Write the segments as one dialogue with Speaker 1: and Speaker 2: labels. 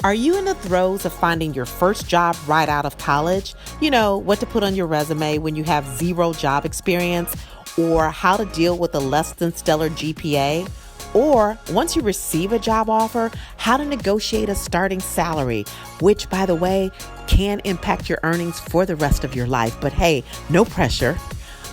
Speaker 1: Are you in the throes of finding your first job right out of college? You know, what to put on your resume when you have zero job experience, or how to deal with a less than stellar GPA? Or once you receive a job offer, how to negotiate a starting salary, which, by the way, can impact your earnings for the rest of your life. But hey, no pressure.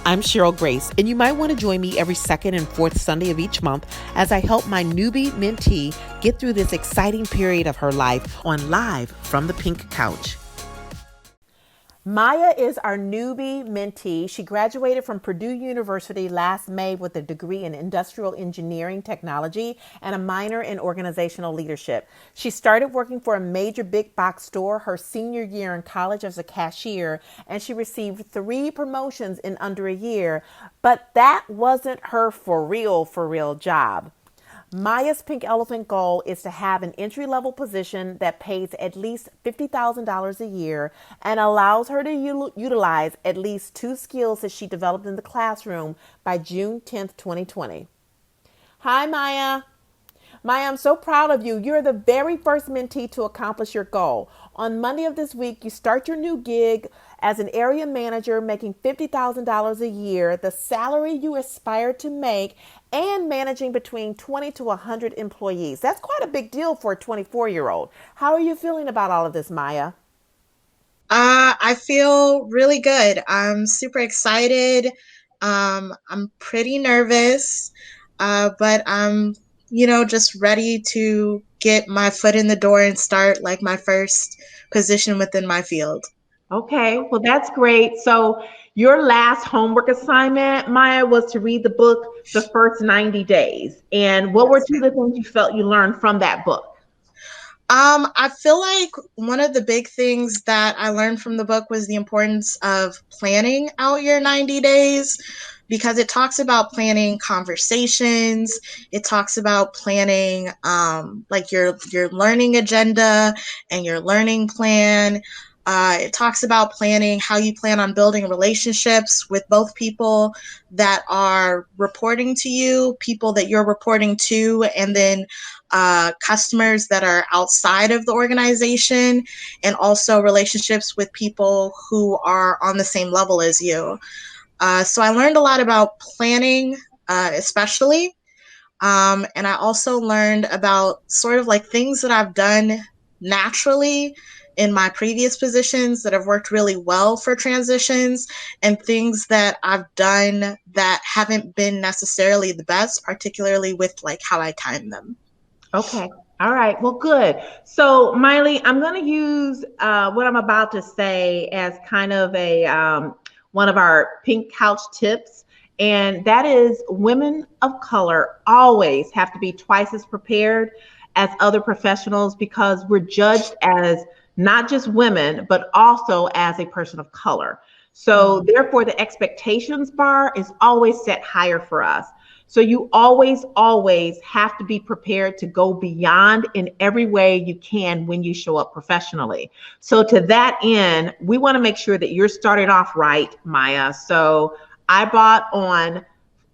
Speaker 1: I'm Cheryl Grace, and you might want to join me every second and fourth Sunday of each month as I help my newbie mentee get through this exciting period of her life on Live from the Pink Couch. Maya is our newbie mentee. She graduated from Purdue University last May with a degree in industrial engineering technology and a minor in organizational leadership. She started working for a major big box store her senior year in college as a cashier, and she received 3 promotions in under a year. But that wasn't her for real job. Maya's Pink Elephant goal is to have an entry-level position that pays at least $50,000 a year and allows her to utilize at least 2 skills that she developed in the classroom by June 10th, 2020. Hi, Maya. Maya, I'm so proud of you. You're the very first mentee to accomplish your goal. On Monday of this week, you start your new gig as an area manager making $50,000 a year, the salary you aspire to make, and managing between 20 to 100 employees. That's quite a big deal for a 24-year-old. How are you feeling about all of this, Maya?
Speaker 2: I feel really good. I'm super excited. I'm pretty nervous, but I'm, just ready to get my foot in the door and start like my first position within my field.
Speaker 3: Okay, well, that's great. So your last homework assignment, Maya, was to read the book, The First 90 Days. And what were
Speaker 2: Yes.
Speaker 3: two of the things you felt you learned from that book?
Speaker 2: I feel like one of the big things that I learned from the book was the importance of planning out your 90 days because it talks about planning conversations. It talks about planning like your learning agenda and your learning plan. It talks about planning how you plan on building relationships with both people that are reporting to you, people that you're reporting to, and then customers that are outside of the organization, and also relationships with people who are on the same level as you. So I learned a lot about planning, especially. And I also learned about sort of like things that I've done naturally in my previous positions that have worked really well for transitions, and things that I've done that haven't been necessarily the best, particularly with like how I time them.
Speaker 3: Okay. All right. Well, good. So, Miley, I'm going to use what I'm about to say as kind of a one of our pink couch tips, and that is women of color always have to be twice as prepared as other professionals because we're judged as not just women, but also as a person of color. So, therefore, the expectations bar is always set higher for us. So you always have to be prepared to go beyond in every way you can when you show up professionally. So to that end, we want to make sure that you're starting off right, Maya. So I brought on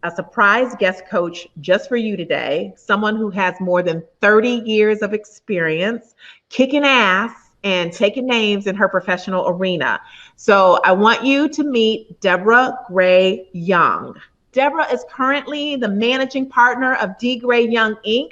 Speaker 3: a surprise guest coach just for you today, someone who has more than 30 years of experience kicking ass and taking names in her professional arena. So I want you to meet Deborah Gray Young. Deborah is currently the managing partner of D. Gray Young, Inc.,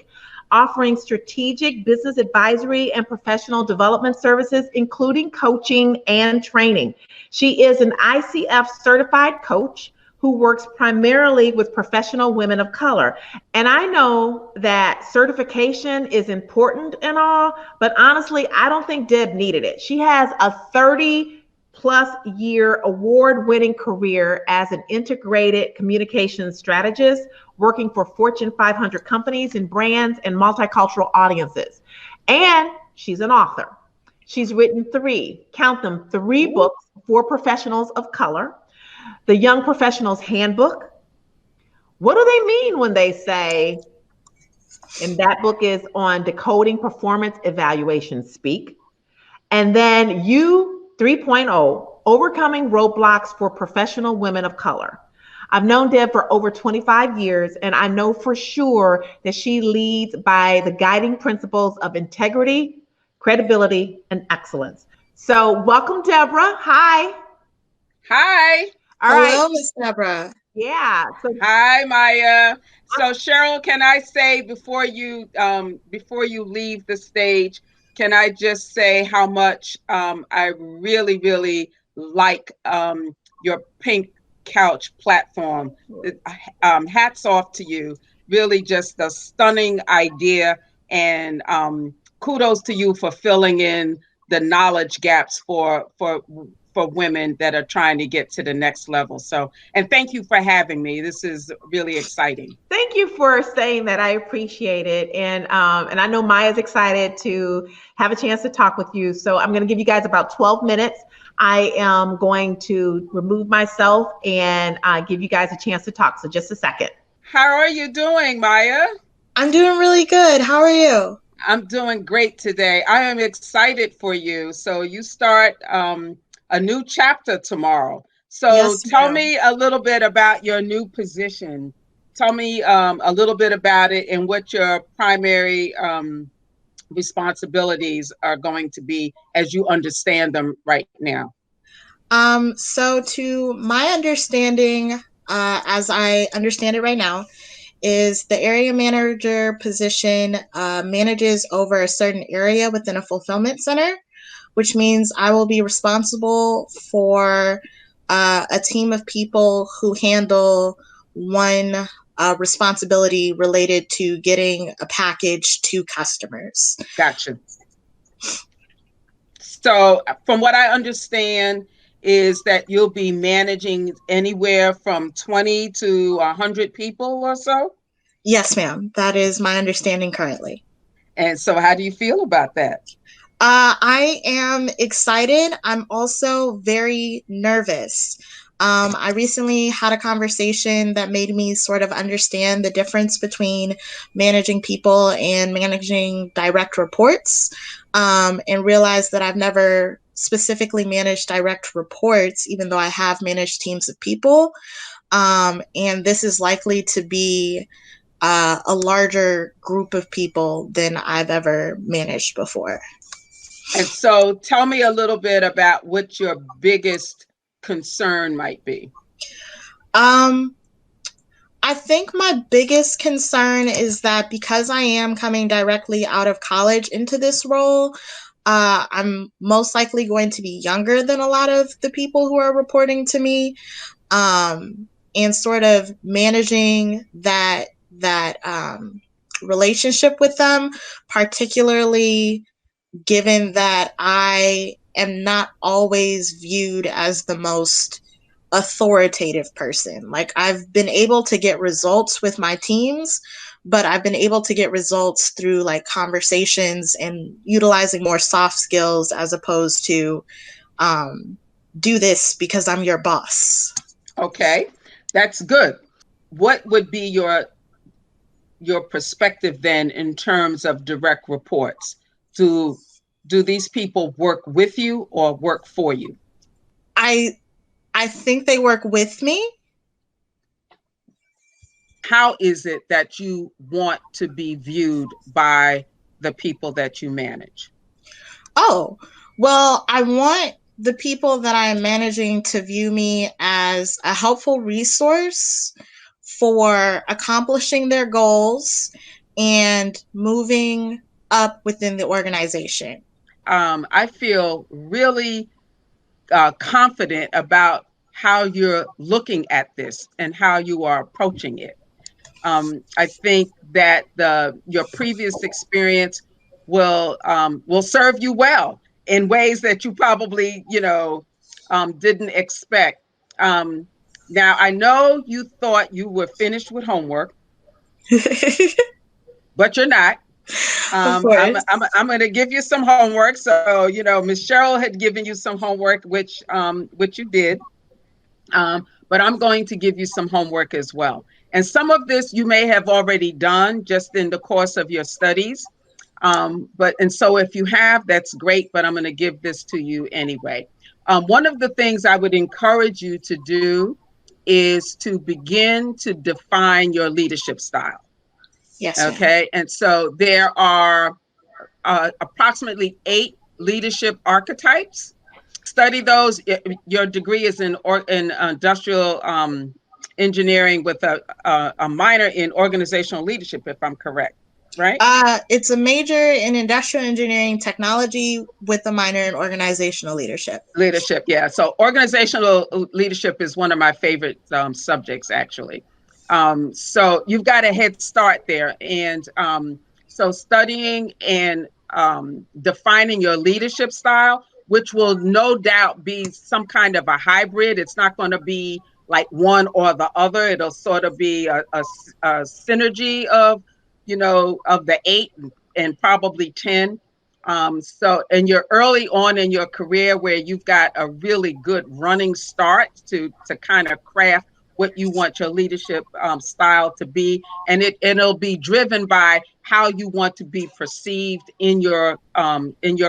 Speaker 3: offering strategic business advisory and professional development services, including coaching and training. She is an ICF certified coach who works primarily with professional women of color. And I know that certification is important and all, but honestly, I don't think Deb needed it. She has a 30-plus-year award-winning career as an integrated communications strategist, working for Fortune 500 companies and brands and multicultural audiences. And she's an author. She's written 3, count them, 3 books for professionals of color. The Young Professionals Handbook. What do they mean when they say, and that book is on decoding performance evaluation speak. And then You 3.0, Overcoming Roadblocks for Professional Women of Color. I've known Deb for over 25 years, and I know for sure that she leads by the guiding principles of integrity, credibility, and excellence. So welcome, Deborah. Hi.
Speaker 4: Hi.
Speaker 3: All
Speaker 2: Hello,
Speaker 3: right.
Speaker 2: Miss Deborah.
Speaker 3: Yeah. So,
Speaker 4: Hi, Maya. So Cheryl, can I say before you leave the stage, can I just say how much I really, really like your Pink Couch platform. Hats off to you. Really just a stunning idea, and kudos to you for filling in the knowledge gaps for women that are trying to get to the next level. So, and thank you for having me. This is really exciting.
Speaker 3: thank you for saying that. I appreciate it. And I know Maya's excited to have a chance to talk with you. So I'm going to give you guys about 12 minutes. I am going to remove myself and give you guys a chance to talk. So just a second.
Speaker 4: How are you doing, Maya?
Speaker 2: I'm doing really good. How are you?
Speaker 4: I'm doing great today. I am excited for you. So you start a new chapter tomorrow. So
Speaker 2: Yes,
Speaker 4: tell
Speaker 2: ma'am.
Speaker 4: me a little bit about your new position. Tell me a little bit about it and what your primary responsibilities are going to be as you understand them right now.
Speaker 2: So to my understanding, as I understand it right now, is the area manager position manages over a certain area within a fulfillment center, which means I will be responsible for a team of people who handle one responsibility related to getting a package to customers.
Speaker 4: Gotcha. So from what I understand is that you'll be managing anywhere from 20 to 100 people or so?
Speaker 2: Yes, ma'am. That is my understanding currently.
Speaker 4: And so how do you feel about that?
Speaker 2: I am excited. I'm also very nervous. I recently had a conversation that made me sort of understand the difference between managing people and managing direct reports, and realized that I've never specifically managed direct reports, even though I have managed teams of people. And this is likely to be a larger group of people than I've ever managed before.
Speaker 4: And so tell me a little bit about what your biggest concern might be.
Speaker 2: I think my biggest concern is that because I am coming directly out of college into this role, I'm most likely going to be younger than a lot of the people who are reporting to me, and sort of managing that relationship with them, particularly given that I am not always viewed as the most authoritative person. Like, I've been able to get results with my teams, but I've been able to get results through like conversations and utilizing more soft skills as opposed to do this because I'm your boss.
Speaker 4: Okay, that's good. What would be your perspective then in terms of direct reports? Do these people work with you or work for you?
Speaker 2: I think they work with me.
Speaker 4: How is it that you want to be viewed by the people that you manage?
Speaker 2: Oh, well, I want the people that I am managing to view me as a helpful resource for accomplishing their goals and moving up within the organization.
Speaker 4: I feel really confident about how you're looking at this and how you are approaching it. I think that your previous experience will serve you well in ways that you probably didn't expect. Now I know you thought you were finished with homework, but you're not. I'm going to give you some homework. So Miss Cheryl had given you some homework, which you did. But I'm going to give you some homework as well. And some of this you may have already done just in the course of your studies. So if you have, that's great, but I'm going to give this to you anyway. One of the things I would encourage you to do is to begin to define your leadership style.
Speaker 2: Yes.
Speaker 4: Okay. Ma'am. And so there are approximately 8 leadership archetypes. Study those. Your degree is in industrial engineering with a minor in organizational leadership, if I'm correct, right?
Speaker 2: It's a major in industrial engineering technology with a minor in organizational leadership.
Speaker 4: Leadership, yeah. So organizational leadership is one of my favorite subjects, actually. So you've got a head start there. And so studying and defining your leadership style, which will no doubt be some kind of a hybrid. It's not going to be like one or the other. It'll sort of be a synergy of, of the 8 and probably 10. So, and you're early on in your career where you've got a really good running start to kind of craft what you want your leadership style to be, and it'll be driven by how you want to be perceived in your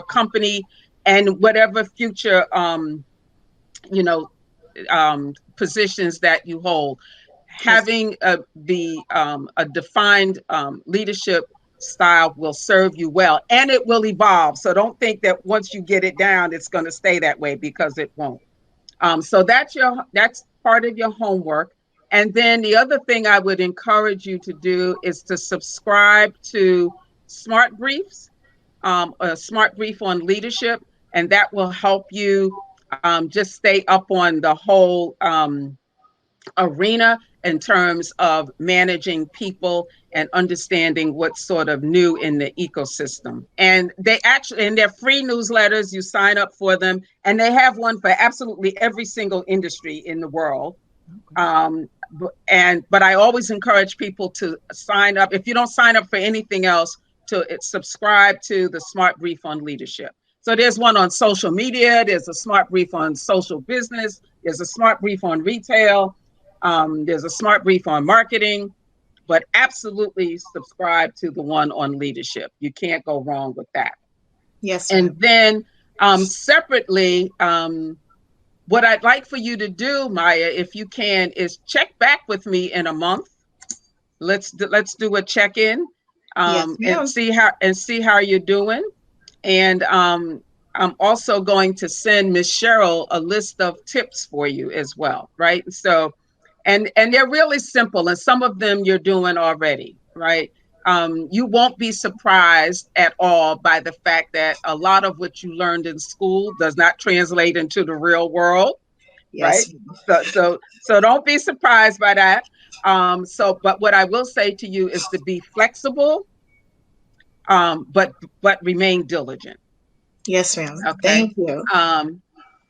Speaker 4: company and whatever future positions that you hold. Having a defined leadership style will serve you well, and it will evolve. So don't think that once you get it down, it's going to stay that way, because it won't. So that's part of your homework. And then the other thing I would encourage you to do is to subscribe to Smart Briefs, a Smart Brief on leadership, and that will help you just stay up on the whole arena in terms of managing people and understanding what's sort of new in the ecosystem. And they're free newsletters. You sign up for them, and they have one for absolutely every single industry in the world. But I always encourage people to sign up. If you don't sign up for anything else, to subscribe to the Smart Brief on Leadership. So there's one on social media. There's a Smart Brief on social business. There's a Smart Brief on retail. There's a Smart Brief on marketing, but absolutely subscribe to the one on leadership. You can't go wrong with that.
Speaker 2: Yes.
Speaker 4: And then separately, what I'd like for you to do, Maya, if you can, is check back with me in a month. Let's do a check-in and see how you're doing. And I'm also going to send Miss Cheryl a list of tips for you as well, right? So, and they're really simple, and some of them you're doing already, right? You won't be surprised at all by the fact that a lot of what you learned in school does not translate into the real world, yes. Right? So don't be surprised by that. But what I will say to you is to be flexible, but remain diligent.
Speaker 2: Yes, ma'am.
Speaker 4: Okay.
Speaker 2: Thank you.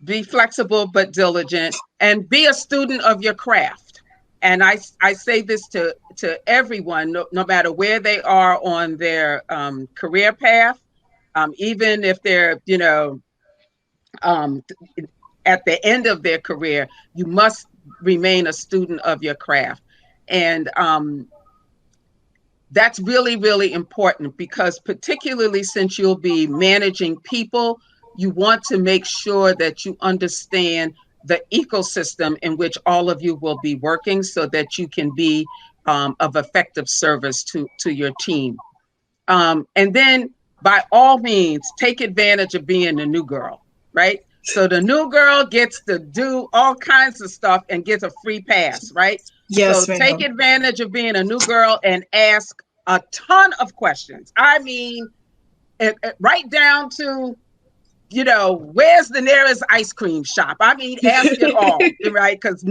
Speaker 4: Be flexible but diligent, and be a student of your craft. And I say this to everyone, no matter where they are on their career path, even if they're at the end of their career, you must remain a student of your craft. And that's really, really important, because particularly since you'll be managing people, you want to make sure that you understand the ecosystem in which all of you will be working, so that you can be of effective service to your team. And then by all means, take advantage of being the new girl, right? So the new girl gets to do all kinds of stuff and gets a free pass, right?
Speaker 2: Yes,
Speaker 4: so take advantage of being a new girl and ask a ton of questions. I mean, right down to, where's the nearest ice cream shop? I mean, ask it all, right? Because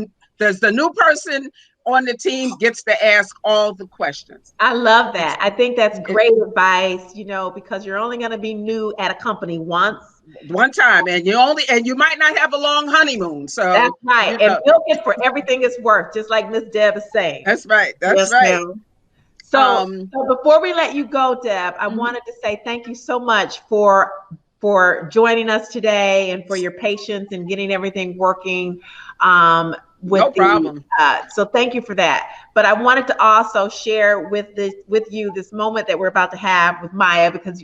Speaker 4: the new person on the team gets to ask all the questions.
Speaker 3: I love that. I think that's great advice, because you're only going to be new at a company one
Speaker 4: time, and you might not have a long honeymoon. So
Speaker 3: that's right. And milk it for everything it's worth, just like Miss Deb is saying.
Speaker 4: That's right. That's right.
Speaker 3: So before we let you go, Deb, I wanted to say thank you so much for joining us today and for your patience and getting everything working. No
Speaker 4: problem.
Speaker 3: So thank you for that. But I wanted to also share with you this moment that we're about to have with Maya, because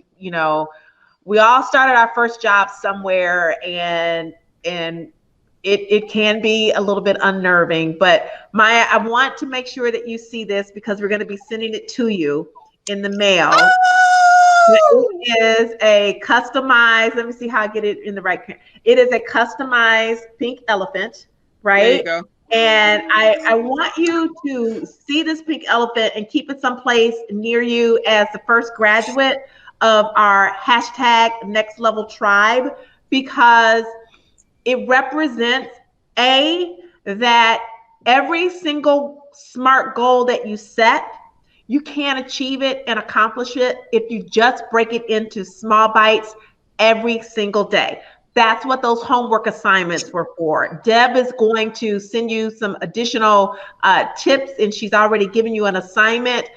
Speaker 3: we all started our first job somewhere, and it can be a little bit unnerving. But Maya, I want to make sure that you see this, because we're going to be sending it to you in the mail. It is a customized, let me see how I get it in the right. It is a customized pink elephant, right?
Speaker 4: There you go.
Speaker 3: And I want you to see this pink elephant and keep it someplace near you as the first graduate of our hashtag Next Level Tribe, because it represents that every single SMART goal that you set, you can achieve it and accomplish it if you just break it into small bites every single day. That's what those homework assignments were for. Deb is going to send you some additional tips, and she's already given you an assignment.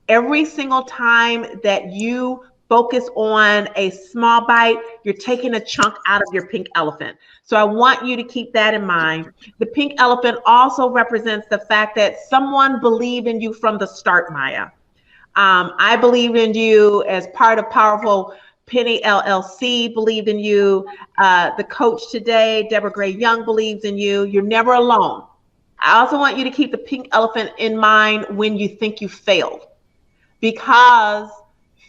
Speaker 3: Every single time that you focus on a small bite, you're taking a chunk out of your pink elephant. So I want you to keep that in mind. The pink elephant also represents the fact that someone believed in you from the start, Maya. I believe in you as part of Powerful Penny LLC, believed in you. The coach today, Deborah Gray Young, believes in you. You're never alone. I also want you to keep the pink elephant in mind when you think you failed, because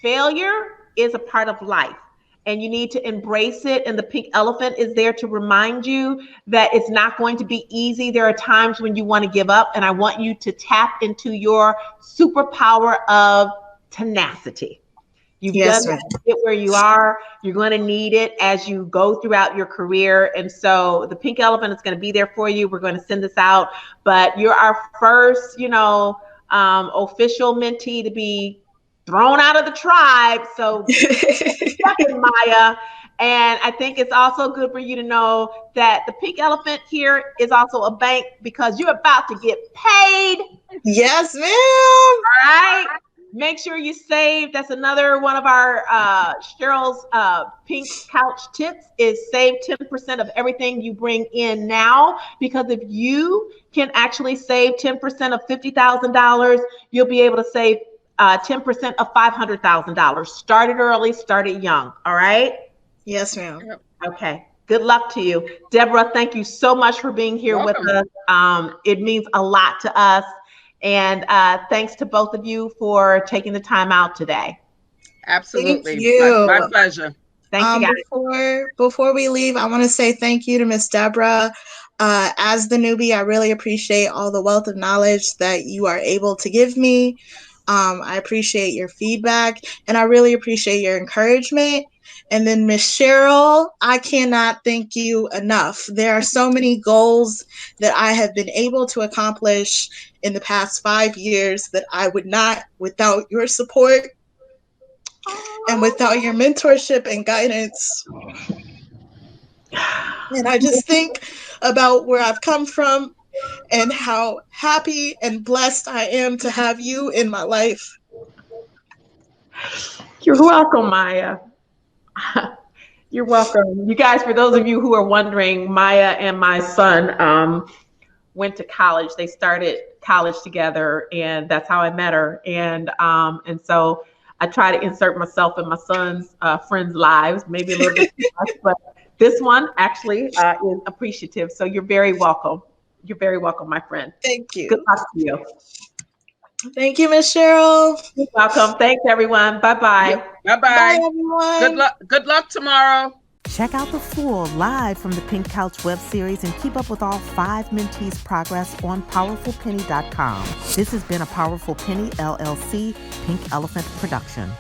Speaker 3: failure is a part of life and you need to embrace it. And the pink elephant is there to remind you that it's not going to be easy. There are times when you want to give up, and I want you to tap into your superpower of tenacity. You've done that to get where you are. You're going to need it as you go throughout your career. And so the pink elephant is going to be there for you. We're going to send this out, but you're our first, official mentee to be thrown out of the tribe. So second, Maya. And I think it's also good for you to know that the pink elephant here is also a bank, because you're about to get paid.
Speaker 2: Yes, ma'am.
Speaker 3: All right. Make sure you save. That's another one of our Cheryl's pink couch tips, is save 10% of everything you bring in now, because if you can actually save 10% of $50,000, you'll be able to save 10% of $500,000. Start it early, start it young. All right.
Speaker 2: Yes, ma'am.
Speaker 3: Okay. Good luck to you. Deborah, thank you so much for being here with us. It means a lot to us. And thanks to both of you for taking the time out today.
Speaker 4: Absolutely.
Speaker 2: Thank you.
Speaker 4: My pleasure.
Speaker 3: Thank you, guys.
Speaker 2: Before we leave, I want to say thank you to Miss Deborah. As the newbie, I really appreciate all the wealth of knowledge that you are able to give me. I appreciate your feedback, and I really appreciate your encouragement. And then Miss Cheryl, I cannot thank you enough. There are so many goals that I have been able to accomplish in the past 5 years that I would not without your support and without your mentorship and guidance. And I just think about where I've come from and how happy and blessed I am to have you in my life.
Speaker 3: You're welcome, Maya. You're welcome. You guys, for those of you who are wondering, Maya and my son went to college. They started college together, and that's how I met her. And so I try to insert myself in my son's friends' lives, maybe a little bit too much, but this one actually is appreciative. So you're very welcome. You're very welcome, my friend.
Speaker 2: Thank you.
Speaker 3: Good luck to you.
Speaker 2: Thank you, Miss Cheryl.
Speaker 3: You're welcome. Thanks, everyone. Bye-bye.
Speaker 4: Bye-bye.
Speaker 2: Bye, everyone.
Speaker 4: Good luck tomorrow.
Speaker 1: Check out The Fool live from the Pink Couch web series and keep up with all 5 mentees' progress on PowerfulPenny.com. This has been a Powerful Penny LLC Pink Elephant production.